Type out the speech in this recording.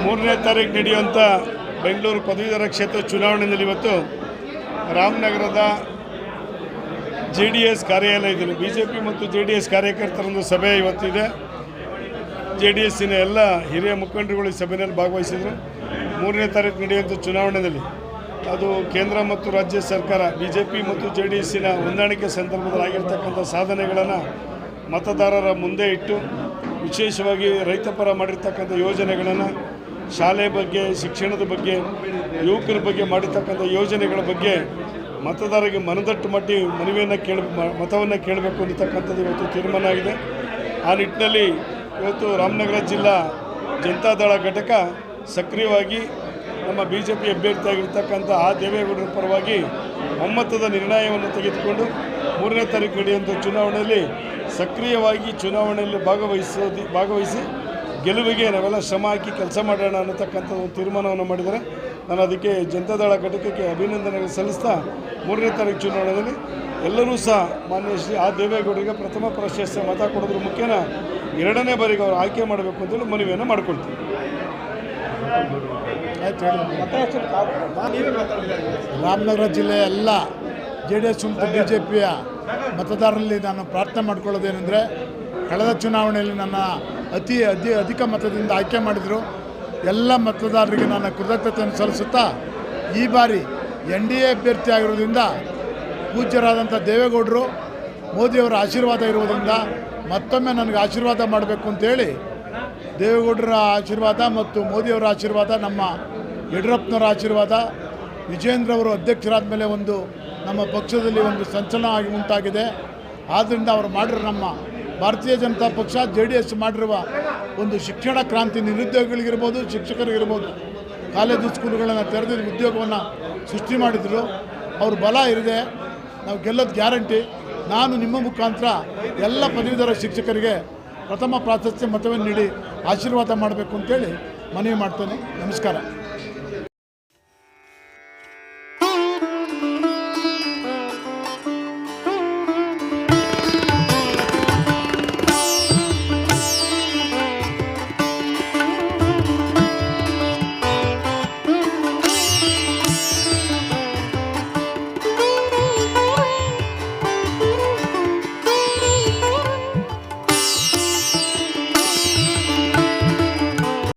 3ನೇ ತಾರೀಕು ನಡೆಯುವಂಥ ಬೆಂಗಳೂರು ಪದವೀಧರ ಕ್ಷೇತ್ರ ಚುನಾವಣೆಯಲ್ಲಿ ಇವತ್ತು ರಾಮನಗರದ JDS ಕಾರ್ಯಾಲಯದಲ್ಲಿ BJP ಮತ್ತು JDS ಕಾರ್ಯಕರ್ತರೊಂದು ಸಭೆ ಇವತ್ತಿದೆ. JDSನ ಎಲ್ಲ ಹಿರಿಯ ಮುಖಂಡರುಗಳು ಈ ಸಭೆಯಲ್ಲಿ ಭಾಗವಹಿಸಿದರು. 3ನೇ ತಾರೀಕು ನಡೆಯುವಂಥ ಚುನಾವಣೆಯಲ್ಲಿ ಅದು ಕೇಂದ್ರ ಮತ್ತು ರಾಜ್ಯ ಸರ್ಕಾರ BJP ಮತ್ತು JDSನ ಹೊಂದಾಣಿಕೆ ಸಂದರ್ಭದಲ್ಲಿ ಆಗಿರ್ತಕ್ಕಂಥ ಸಾಧನೆಗಳನ್ನು ಮತದಾರರ ಮುಂದೆ ಇಟ್ಟು ವಿಶೇಷವಾಗಿ ರೈತಪರ ಮಾಡಿರ್ತಕ್ಕಂಥ ಯೋಜನೆಗಳನ್ನು, ಶಾಲೆ ಬಗ್ಗೆ, ಶಿಕ್ಷಣದ ಬಗ್ಗೆ, ಯುವಕರ ಬಗ್ಗೆ ಮಾಡಿರ್ತಕ್ಕಂಥ ಯೋಜನೆಗಳ ಬಗ್ಗೆ ಮತದಾರರಿಗೆ ಮನದಟ್ಟು ಮಟ್ಟಿ ಮತವನ್ನು ಕೇಳಬೇಕು ಅನ್ನತಕ್ಕಂಥದ್ದು ಇವತ್ತು ತೀರ್ಮಾನ ಆಗಿದೆ. ಆ ನಿಟ್ಟಿನಲ್ಲಿ ಇವತ್ತು ರಾಮನಗರ ಜಿಲ್ಲಾ ಜನತಾದಳ ಘಟಕ ಸಕ್ರಿಯವಾಗಿ ನಮ್ಮ BJP ಅಭ್ಯರ್ಥಿಯಾಗಿರ್ತಕ್ಕಂಥ ದೇವೇಗೌಡರ ಪರವಾಗಿ ಒಮ್ಮತದ ನಿರ್ಣಯವನ್ನು ತೆಗೆದುಕೊಂಡು 3ನೇ ತಾರೀಕು ನಡೆಯುವಂಥ ಚುನಾವಣೆಯಲ್ಲಿ ಸಕ್ರಿಯವಾಗಿ ಚುನಾವಣೆಯಲ್ಲಿ ಭಾಗವಹಿಸಿ ಗೆಲುವಿಗೆ ನಾವೆಲ್ಲ ಶ್ರಮ ಹಾಕಿ ಕೆಲಸ ಮಾಡೋಣ ಅನ್ನತಕ್ಕಂಥ ಒಂದು ತೀರ್ಮಾನವನ್ನು ಮಾಡಿದ್ದಾರೆ. ನಾನು ಅದಕ್ಕೆ ಜನತಾದಳ ಘಟಕಕ್ಕೆ ಅಭಿನಂದನೆಗಳು ಸಲ್ಲಿಸ್ತಾ 3ನೇ ತಾರೀಕು ಚುನಾವಣೆಯಲ್ಲಿ ಎಲ್ಲರೂ ಸಹ ಮಾನ್ಯ ಶ್ರೀ ದೇವೇಗೌಡರಿಗೆ ಪ್ರಥಮ ಪ್ರಶಸ್ತಿ ಮತ ಕೊಡೋದ್ರ ಮುಖ್ಯನ 2ನೇ ಬಾರಿಗೆ ಅವರು ಆಯ್ಕೆ ಮಾಡಬೇಕು ಅಂತೇಳಿ ಮನವಿಯನ್ನು ಮಾಡಿಕೊಳ್ತೀವಿ. ರಾಮನಗರ ಜಿಲ್ಲೆಯ ಎಲ್ಲ JDS ಮತ್ತು BJPಯ ಮತದಾರರಲ್ಲಿ ನಾನು ಪ್ರಾರ್ಥನೆ ಮಾಡ್ಕೊಳ್ಳೋದೇನೆಂದರೆ, ಕಳೆದ ಚುನಾವಣೆಯಲ್ಲಿ ನನ್ನ ಅಧಿಕ ಮತದಿಂದ ಆಯ್ಕೆ ಮಾಡಿದರು. ಎಲ್ಲ ಮತದಾರರಿಗೆ ನನ್ನ ಕೃತಜ್ಞತೆಯನ್ನು ಸಲ್ಲಿಸುತ್ತಾ ಈ ಬಾರಿ NDA ಅಭ್ಯರ್ಥಿ ಆಗಿರೋದ್ರಿಂದ ಪೂಜ್ಯರಾದಂಥ ದೇವೇಗೌಡರು ಮೋದಿಯವರ ಆಶೀರ್ವಾದ ಇರುವುದರಿಂದ ಮತ್ತೊಮ್ಮೆ ನನಗೆ ಆಶೀರ್ವಾದ ಮಾಡಬೇಕು ಅಂತೇಳಿ ದೇವೇಗೌಡರ ಆಶೀರ್ವಾದ ಮತ್ತು ಮೋದಿಯವರ ಆಶೀರ್ವಾದ, ನಮ್ಮ ಯಡಿಯೂರಪ್ಪನವರ ಆಶೀರ್ವಾದ, ವಿಜೇಂದ್ರ ಅವರು ಅಧ್ಯಕ್ಷರಾದ ಮೇಲೆ ಒಂದು ನಮ್ಮ ಪಕ್ಷದಲ್ಲಿ ಒಂದು ಸಂಚಲನ ಆಗಿ ಉಂಟಾಗಿದೆ. ಆದ್ದರಿಂದ ಅವರು ಮಾಡಿರೋ ನಮ್ಮ ಭಾರತೀಯ ಜನತಾ ಪಕ್ಷ JDS ಮಾಡಿರುವ ಒಂದು ಶಿಕ್ಷಣ ಕ್ರಾಂತಿ, ನಿರುದ್ಯೋಗಿಗಳಿಗಿರ್ಬೋದು, ಶಿಕ್ಷಕರಿಗಿರ್ಬೋದು, ಕಾಲೇಜು ಸ್ಕೂಲುಗಳನ್ನು ತೆರೆದು ಉದ್ಯೋಗವನ್ನು ಸೃಷ್ಟಿ ಮಾಡಿದರು. ಅವ್ರ ಬಲ ಇದೆ, ನಾವು ಗೆಲ್ಲೋದು ಗ್ಯಾರಂಟಿ. ನಾನು ನಿಮ್ಮ ಮುಖಾಂತರ ಎಲ್ಲ ಪದವೀಧರ ಶಿಕ್ಷಕರಿಗೆ ಪ್ರಥಮ ಪ್ರಾಶಸ್ತ್ಯ ಮತವನ್ನು ನೀಡಿ ಆಶೀರ್ವಾದ ಮಾಡಬೇಕು ಅಂತೇಳಿ ಮನವಿ ಮಾಡ್ತೇನೆ. ನಮಸ್ಕಾರ.